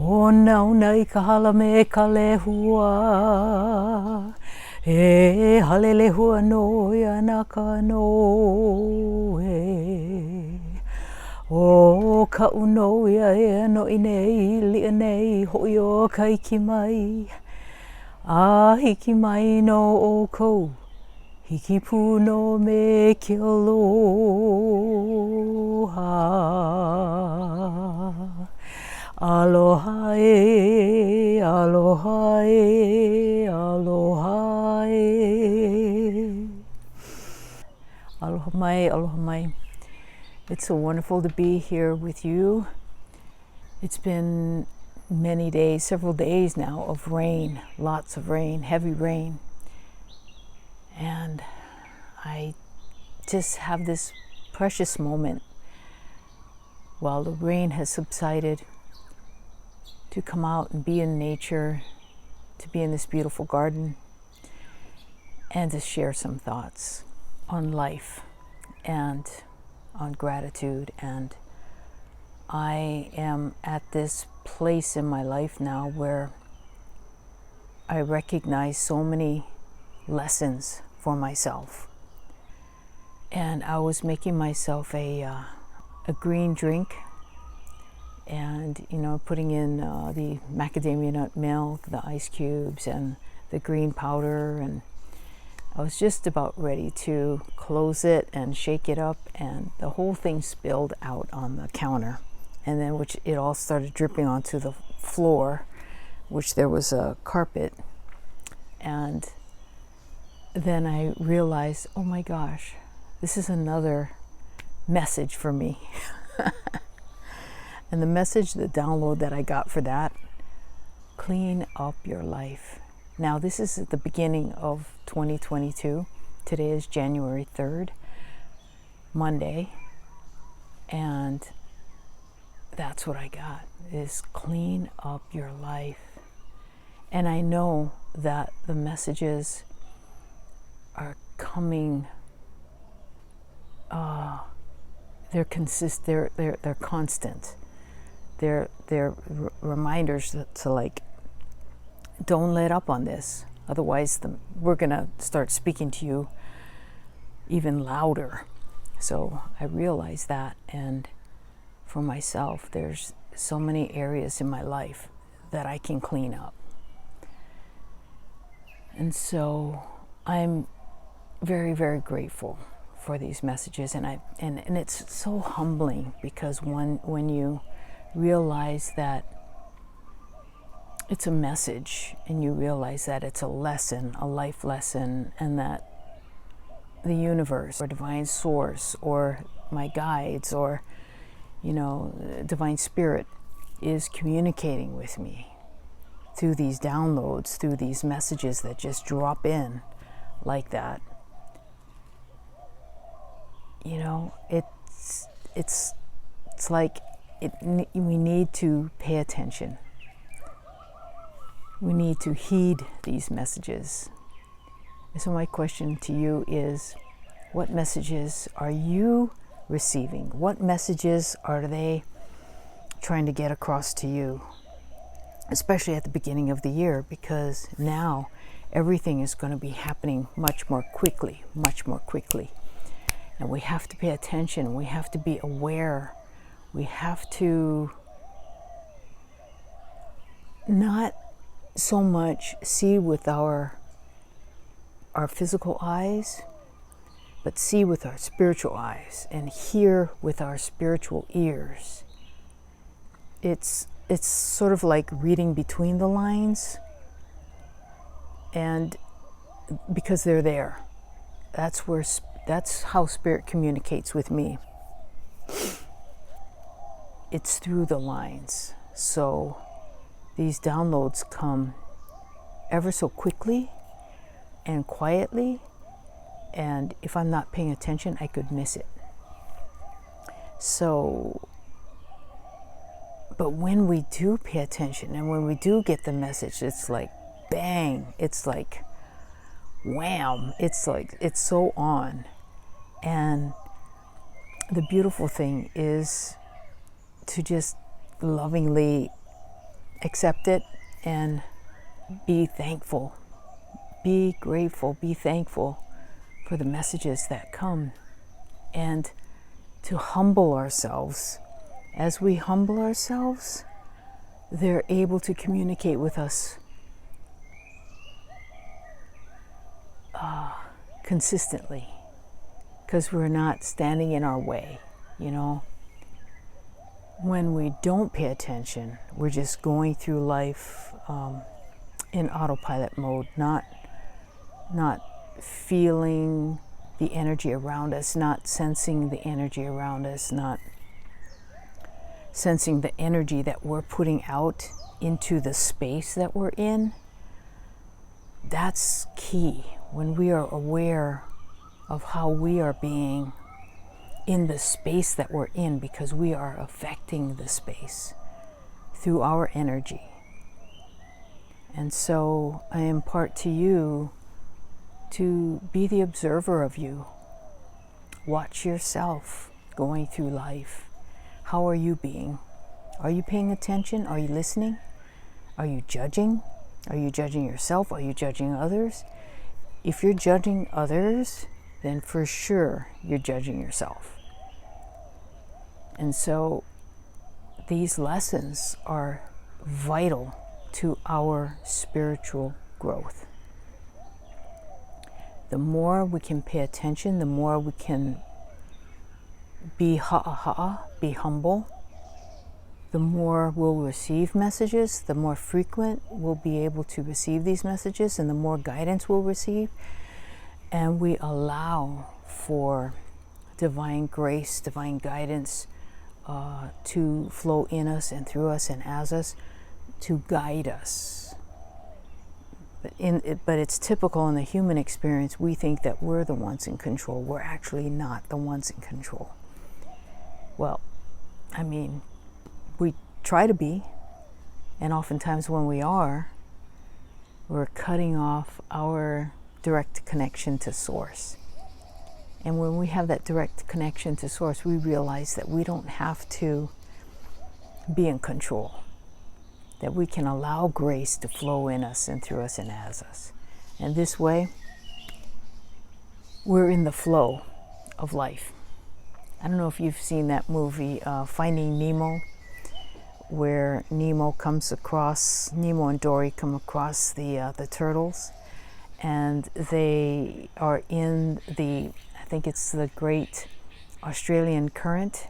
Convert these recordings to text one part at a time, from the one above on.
O nauna I ka hala me ka lehua, e hale lehua no ia na ka no e. O ka uno ia e no I nei, lia nei, hoi o ka iki mai. A hiki mai no o kou, hiki pū no me ke aloha. Aloha e, aloha e, aloha e. Aloha mai, aloha mai. It's so wonderful to be here with you. It's been many days, several days now of rain, lots of rain, heavy rain. And I just have this precious moment while the rain has subsided to come out and be in nature, to be in this beautiful garden, and to share some thoughts on life and on gratitude. And I am at this place in my life now where I recognize so many lessons for myself. And I was making myself a green drink, and putting in the macadamia nut milk, the ice cubes, and the green powder, and I was just about ready to close it and shake it up, and the whole thing spilled out on the counter, and then it all started dripping onto the floor, which there was a carpet. And then I realized, oh my gosh, this is another message for me. And the message, the download that I got for that, clean up your life. Now this is at the beginning of 2022. Today is January 3rd, Monday. And that's what I got, is clean up your life. And I know that the messages are coming, they're constant. They're reminders to like, don't let up on this. Otherwise, we're gonna start speaking to you even louder. So I realize that, and for myself, there's so many areas in my life that I can clean up. And so I'm very, very grateful for these messages, and it's so humbling, because when you realize that it's a message, and you realize that it's a lesson, a life lesson, and that the universe or divine source or my guides or divine spirit is communicating with me through these downloads, through these messages that just drop in like that. It's like we need to pay attention. We need to heed these messages. And so my question to you is, what messages are you receiving? What messages are they trying to get across to you? Especially at the beginning of the year, because now everything is going to be happening much more quickly. And we have to pay attention. We have to be aware. We have to not so much see with our physical eyes, but see with our spiritual eyes and hear with our spiritual ears. It's sort of like reading between the lines, and because they're there. That's how spirit communicates with me. It's through the lines. So these downloads come ever so quickly and quietly, and if I'm not paying attention, I could miss it. So, but when we do pay attention and when we do get the message, it's like bang, it's like wham, it's so on. And the beautiful thing is to just lovingly accept it and be thankful. Be grateful, be thankful for the messages that come, and to humble ourselves. As we humble ourselves, they're able to communicate with us consistently, because we're not standing in our way, you know. When we don't pay attention, we're just going through life in autopilot mode, not feeling the energy around us, not sensing the energy around us, not sensing the energy that we're putting out into the space that we're in. That's key. When we are aware of how we are being in the space that we're in, because we are affecting the space through our energy. And so I impart to you to be the observer of you. Watch yourself going through life. How are you being? Are you paying attention? Are you listening? Are you judging? Are you judging yourself? Are you judging others? If you're judging others, then for sure you're judging yourself. And so these lessons are vital to our spiritual growth. The more we can pay attention, the more we can be ha'a, be humble, the more we'll receive messages, the more frequent we'll be able to receive these messages, and the more guidance we'll receive. And we allow for divine grace, divine guidance to flow in us and through us and as us, to guide us. But it's typical in the human experience. We think that we're the ones in control. We're actually not the ones in control. Well, I mean, we try to be, and oftentimes when we are, we're cutting off our direct connection to Source. And when we have that direct connection to Source, we realize that we don't have to be in control, that we can allow grace to flow in us and through us and as us. And this way, we're in the flow of life. I don't know if you've seen that movie, Finding Nemo, where Nemo and Dory come across the turtles, and they are in I think it's the Great Australian Current.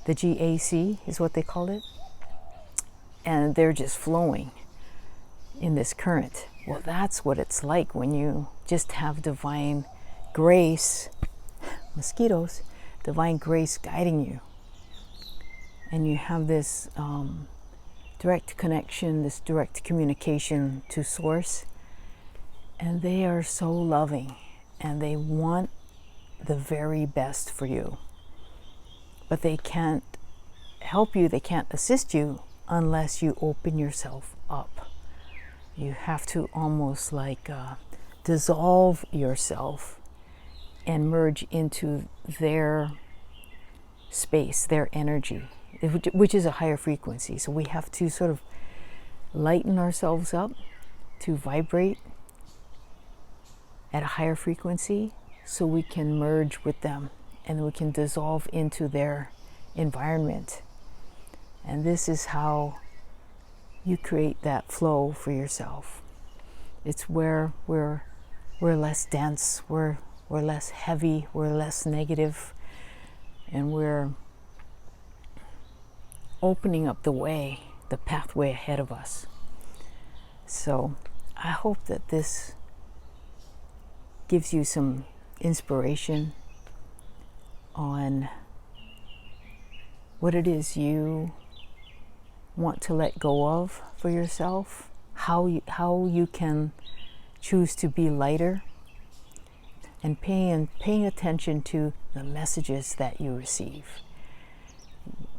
The GAC is what they called it. And they're just flowing in this current. Well, that's what it's like when you just have divine grace, mosquitoes, divine grace guiding you. And you have this direct connection, this direct communication to Source. And they are so loving, and they want the very best for you. But they can't help you, they can't assist you unless you open yourself up. You have to almost like dissolve yourself and merge into their space, their energy, which is a higher frequency. So we have to sort of lighten ourselves up to vibrate at a higher frequency, so we can merge with them and we can dissolve into their environment. And this is how you create that flow for yourself. It's where we're less dense, we're less heavy, we're less negative, and we're opening up the way, the pathway ahead of us. So I hope that this gives you some inspiration on what it is you want to let go of for yourself, how you can choose to be lighter, and paying attention to the messages that you receive,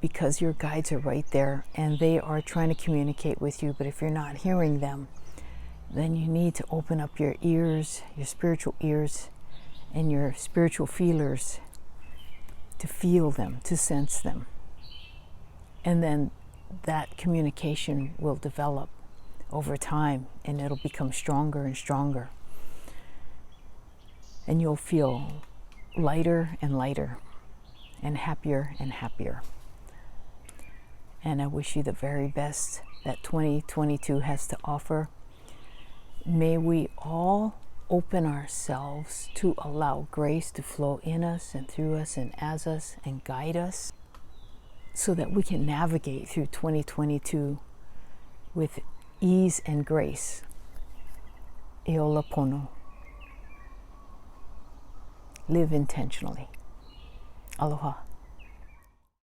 because your guides are right there and they are trying to communicate with you. But if you're not hearing them, then you need to open up your ears, your spiritual ears and your spiritual feelers, to feel them, to sense them, and then that communication will develop over time, and it'll become stronger and stronger. And you'll feel lighter and lighter, and happier and happier. And I wish you the very best that 2022 has to offer. May we all open ourselves to allow grace to flow in us and through us and as us and guide us, so that we can navigate through 2022 with ease and grace. Eola pono. Live intentionally. Aloha.